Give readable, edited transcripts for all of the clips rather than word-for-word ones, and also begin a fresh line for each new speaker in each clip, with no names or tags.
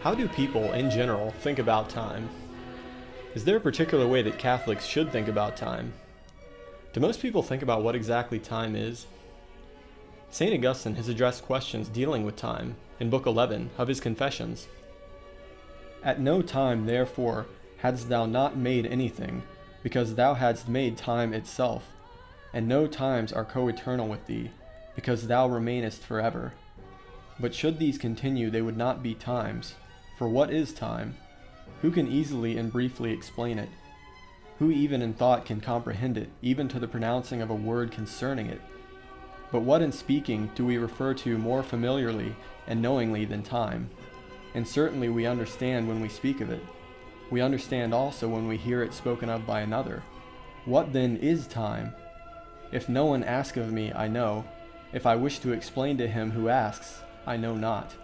How do people, in general, think about time? Is there a particular way that Catholics should think about time? Do most people think about what exactly time is? St. Augustine has addressed questions dealing with time in Book 11 of his Confessions. At no time, therefore, hadst thou not made anything, because thou hadst made time itself, and no times are co-eternal with thee, because thou remainest forever. But should these continue, they would not be times. For what is time? Who can easily and briefly explain it? Who even in thought can comprehend it, even to the pronouncing of a word concerning it? But what in speaking do we refer to more familiarly and knowingly than time? And certainly we understand when we speak of it. We understand also when we hear it spoken of by another. What then is time? If no one ask of me, I know. If I wish to explain to him who asks, I know not.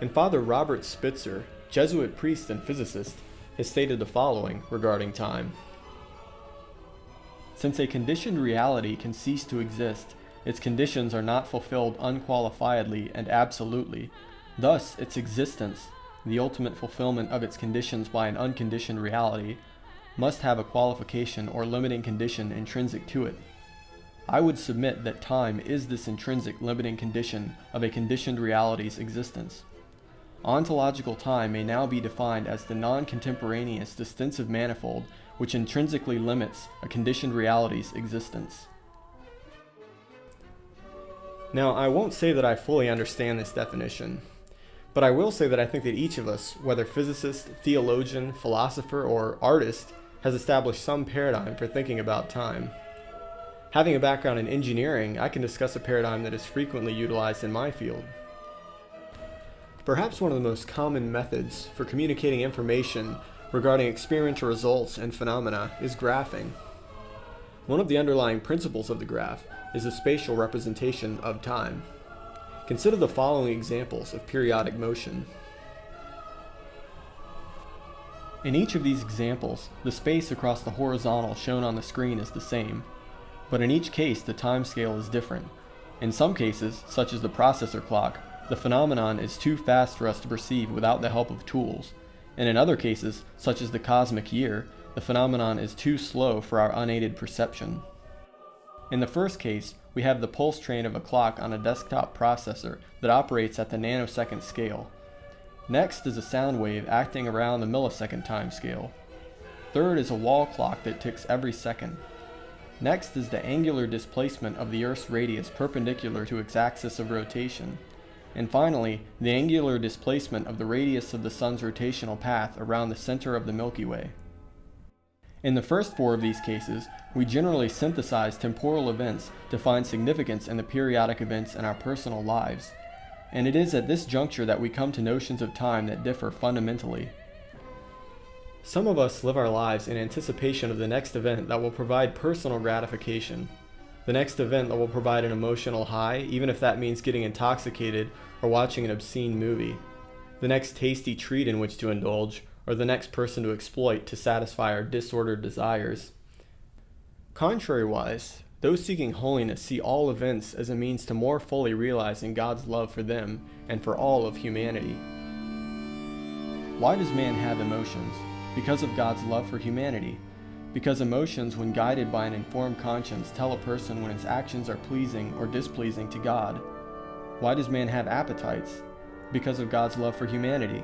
And Father Robert Spitzer, Jesuit priest and physicist, has stated the following regarding time. Since a conditioned reality can cease to exist, its conditions are not fulfilled unqualifiedly and absolutely. Thus, its existence, the ultimate fulfillment of its conditions by an unconditioned reality, must have a qualification or limiting condition intrinsic to it. I would submit that time is this intrinsic limiting condition of a conditioned reality's existence. Ontological time may now be defined as the non-contemporaneous distensive manifold which intrinsically limits a conditioned reality's existence. Now, I won't say that I fully understand this definition, but I will say that I think that each of us, whether physicist, theologian, philosopher, or artist, has established some paradigm for thinking about time. Having a background in engineering, I can discuss a paradigm that is frequently utilized in my field. Perhaps one of the most common methods for communicating information regarding experiential results and phenomena is graphing. One of the underlying principles of the graph is the spatial representation of time. Consider the following examples of periodic motion. In each of these examples, the space across the horizontal shown on the screen is the same, but in each case the time scale is different. In some cases, such as the processor clock, the phenomenon is too fast for us to perceive without the help of tools, and in other cases, such as the cosmic year, the phenomenon is too slow for our unaided perception. In the first case, we have the pulse train of a clock on a desktop processor that operates at the nanosecond scale. Next is a sound wave acting around the millisecond time scale. Third is a wall clock that ticks every second. Next is the angular displacement of the Earth's radius perpendicular to its axis of rotation. And finally, the angular displacement of the radius of the Sun's rotational path around the center of the Milky Way. In the first four of these cases, we generally synthesize temporal events to find significance in the periodic events in our personal lives. And it is at this juncture that we come to notions of time that differ fundamentally. Some of us live our lives in anticipation of the next event that will provide personal gratification. The next event that will provide an emotional high, even if that means getting intoxicated or watching an obscene movie. The next tasty treat in which to indulge, or the next person to exploit to satisfy our disordered desires. Contrariwise, those seeking holiness see all events as a means to more fully realizing God's love for them and for all of humanity. Why does man have emotions? Because of God's love for humanity. Because emotions, when guided by an informed conscience, tell a person when its actions are pleasing or displeasing to God. Why does man have appetites? Because of God's love for humanity.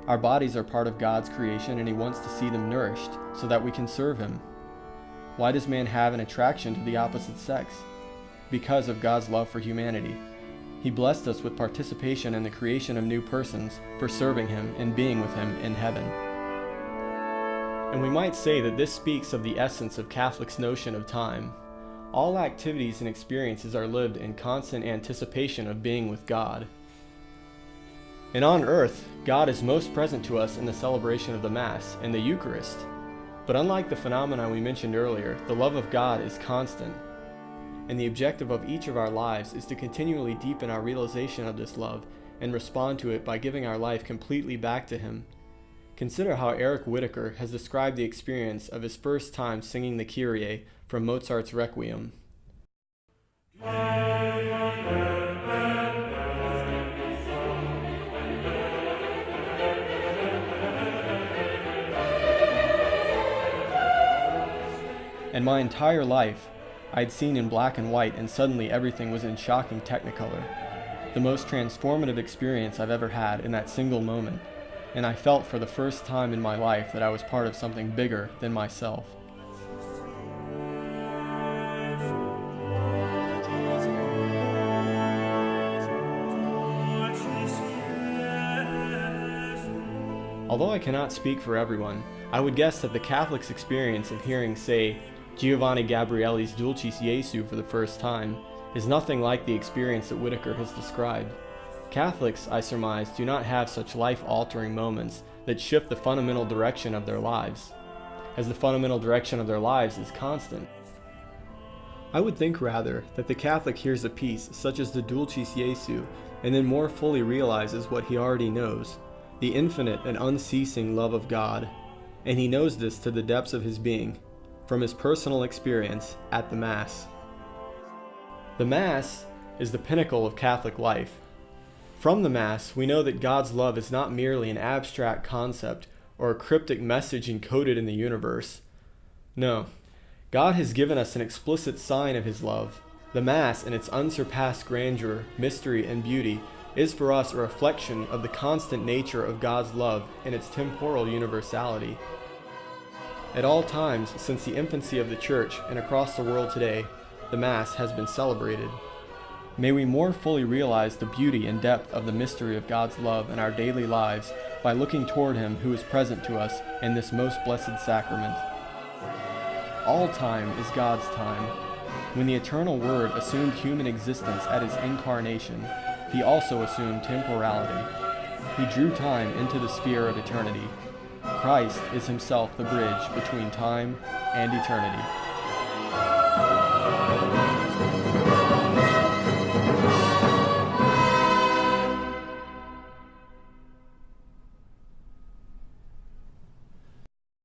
Our bodies are part of God's creation and He wants to see them nourished so that we can serve Him. Why does man have an attraction to the opposite sex? Because of God's love for humanity. He blessed us with participation in the creation of new persons for serving Him and being with Him in heaven. And we might say that this speaks of the essence of Catholics' notion of time. All activities and experiences are lived in constant anticipation of being with God. And on earth, God is most present to us in the celebration of the Mass and the Eucharist. But unlike the phenomena we mentioned earlier, the love of God is constant. And the objective of each of our lives is to continually deepen our realization of this love and respond to it by giving our life completely back to Him. Consider how Eric Whitacre has described the experience of his first time singing the Kyrie from Mozart's Requiem. And my entire life, I'd seen in black and white, and suddenly everything was in shocking technicolor. The most transformative experience I've ever had in that single moment, and I felt for the first time in my life that I was part of something bigger than myself. Although I cannot speak for everyone, I would guess that the Catholic's experience of hearing, say, Giovanni Gabrieli's Dulcis Jesu for the first time is nothing like the experience that Whitaker has described. Catholics, I surmise, do not have such life-altering moments that shift the fundamental direction of their lives, as the fundamental direction of their lives is constant. I would think rather that the Catholic hears a piece such as the Dulcis Jesu and then more fully realizes what he already knows, the infinite and unceasing love of God, and he knows this to the depths of his being, from his personal experience at the Mass. The Mass is the pinnacle of Catholic life. From the Mass, we know that God's love is not merely an abstract concept or a cryptic message encoded in the universe. No, God has given us an explicit sign of his love. The Mass, in its unsurpassed grandeur, mystery, and beauty, is for us a reflection of the constant nature of God's love in its temporal universality. At all times since the infancy of the Church and across the world today, the Mass has been celebrated. May we more fully realize the beauty and depth of the mystery of God's love in our daily lives by looking toward him who is present to us in this most blessed sacrament. All time is God's time. When the eternal Word assumed human existence at his incarnation, he also assumed temporality. He drew time into the sphere of eternity. Christ is himself the bridge between time and eternity.